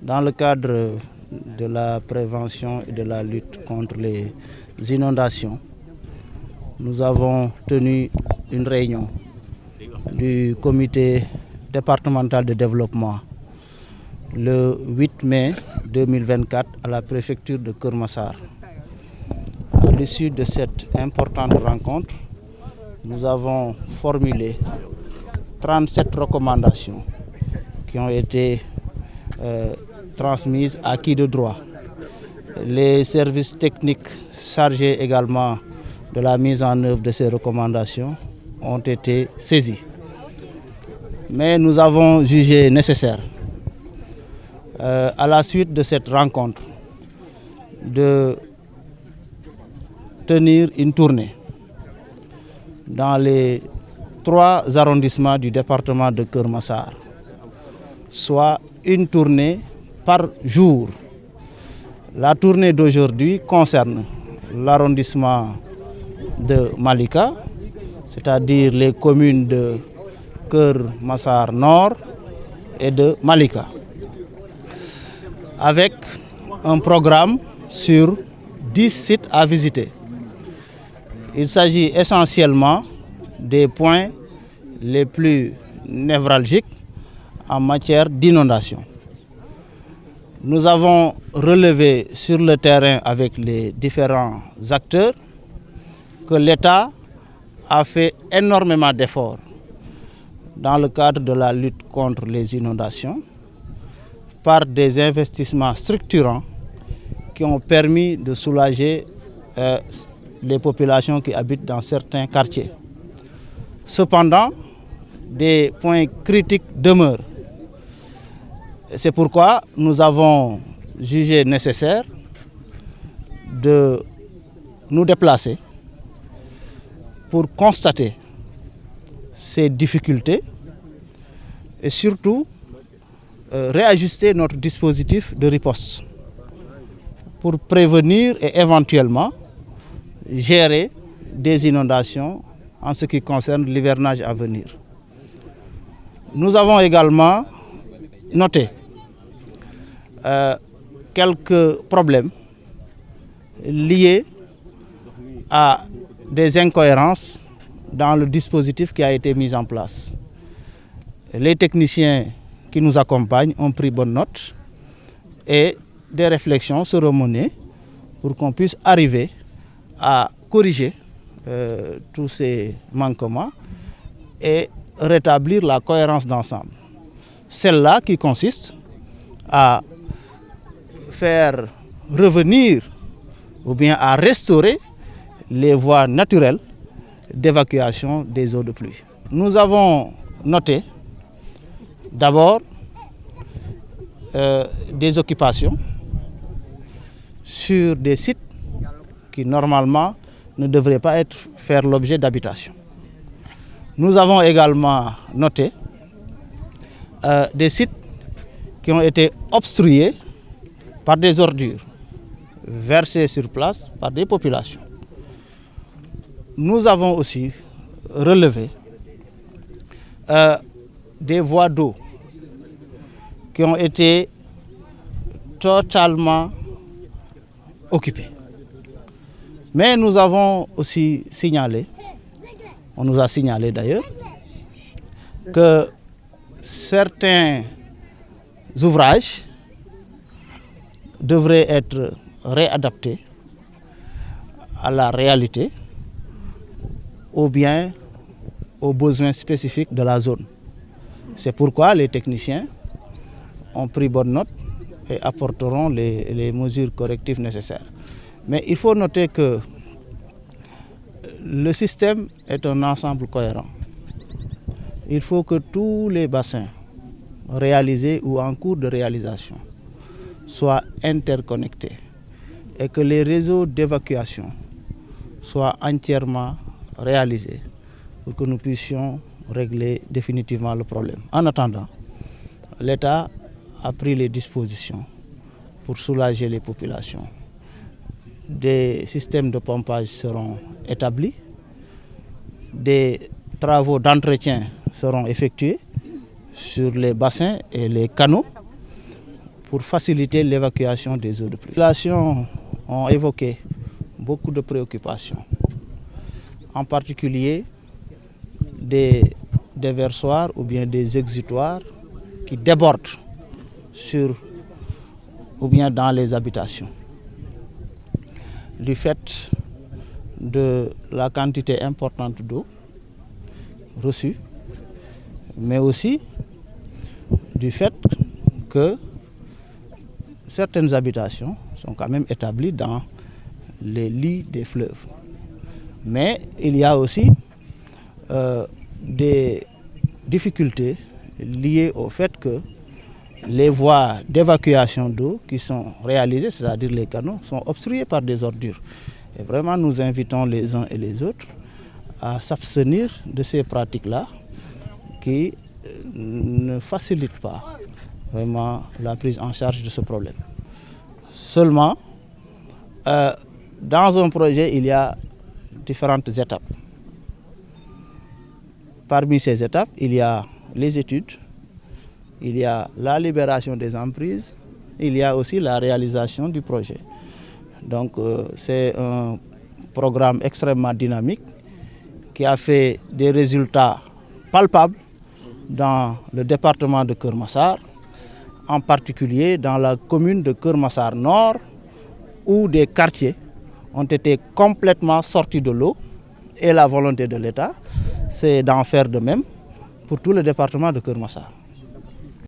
Dans le cadre de la prévention et de la lutte contre les inondations, nous avons tenu une réunion du comité départemental de développement le 8 mai 2024 à la préfecture de Keur Massar. À l'issue de cette importante rencontre, nous avons formulé 37 recommandations qui ont été transmises à qui de droit. Les services techniques chargés également de la mise en œuvre de ces recommandations ont été saisis. Mais nous avons jugé nécessaire, à la suite de cette rencontre, de tenir une tournée dans les 3 arrondissements du département de Keur Massar, soit une tournée par jour. La tournée d'aujourd'hui concerne l'arrondissement de Malika, c'est-à-dire les communes de Keur Massar Nord et de Malika, avec un programme sur 10 sites à visiter. Il s'agit essentiellement des points les plus névralgiques en matière d'inondation. Nous avons relevé sur le terrain avec les différents acteurs que l'État a fait énormément d'efforts dans le cadre de la lutte contre les inondations par des investissements structurants qui ont permis de soulager les populations qui habitent dans certains quartiers. Cependant, des points critiques demeurent. C'est pourquoi nous avons jugé nécessaire de nous déplacer pour constater ces difficultés et surtout réajuster notre dispositif de riposte pour prévenir et éventuellement gérer des inondations en ce qui concerne l'hivernage à venir. Nous avons également noté quelques problèmes liés à des incohérences dans le dispositif qui a été mis en place. Les techniciens qui nous accompagnent ont pris bonne note et des réflexions seront menées pour qu'on puisse arriver à corriger tous ces manquements et rétablir la cohérence d'ensemble. Celle-là qui consiste à faire revenir ou bien à restaurer les voies naturelles d'évacuation des eaux de pluie. Nous avons noté d'abord des occupations sur des sites qui normalement ne devraient pas faire l'objet d'habitation. Nous avons également noté des sites qui ont été obstrués par des ordures versées sur place par des populations. Nous avons aussi relevé des voies d'eau qui ont été totalement occupées. Mais nous avons aussi signalé, on nous a signalé d'ailleurs, que certains ouvrages devraient être réadaptés à la réalité ou bien aux besoins spécifiques de la zone. C'est pourquoi les techniciens ont pris bonne note et apporteront les mesures correctives nécessaires. Mais il faut noter que le système est un ensemble cohérent. Il faut que tous les bassins réalisés ou en cours de réalisation soient interconnectés et que les réseaux d'évacuation soient entièrement réalisés pour que nous puissions régler définitivement le problème. En attendant, l'État a pris les dispositions pour soulager les populations. Des systèmes de pompage seront établis, des travaux d'entretien seront effectués sur les bassins et les canaux pour faciliter l'évacuation des eaux de pluie. Les populations ont évoqué beaucoup de préoccupations, en particulier des déversoirs ou bien des exutoires qui débordent sur ou bien dans les habitations. Du fait de la quantité importante d'eau reçue, mais aussi du fait que certaines habitations sont quand même établies dans les lits des fleuves. Mais il y a aussi des difficultés liées au fait que les voies d'évacuation d'eau qui sont réalisées, c'est-à-dire les canaux, sont obstruées par des ordures. Et vraiment, nous invitons les uns et les autres à s'abstenir de ces pratiques-là qui ne facilitent pas vraiment la prise en charge de ce problème. Seulement, dans un projet, il y a différentes étapes. Parmi ces étapes, il y a les études, il y a la libération des emprises, il y a aussi la réalisation du projet. Donc c'est un programme extrêmement dynamique qui a fait des résultats palpables dans le département de Keur Massar, en particulier dans la commune de Keur Massar Nord, où des quartiers ont été complètement sortis de l'eau, et la volonté de l'État, c'est d'en faire de même pour tout le département de Keur Massar.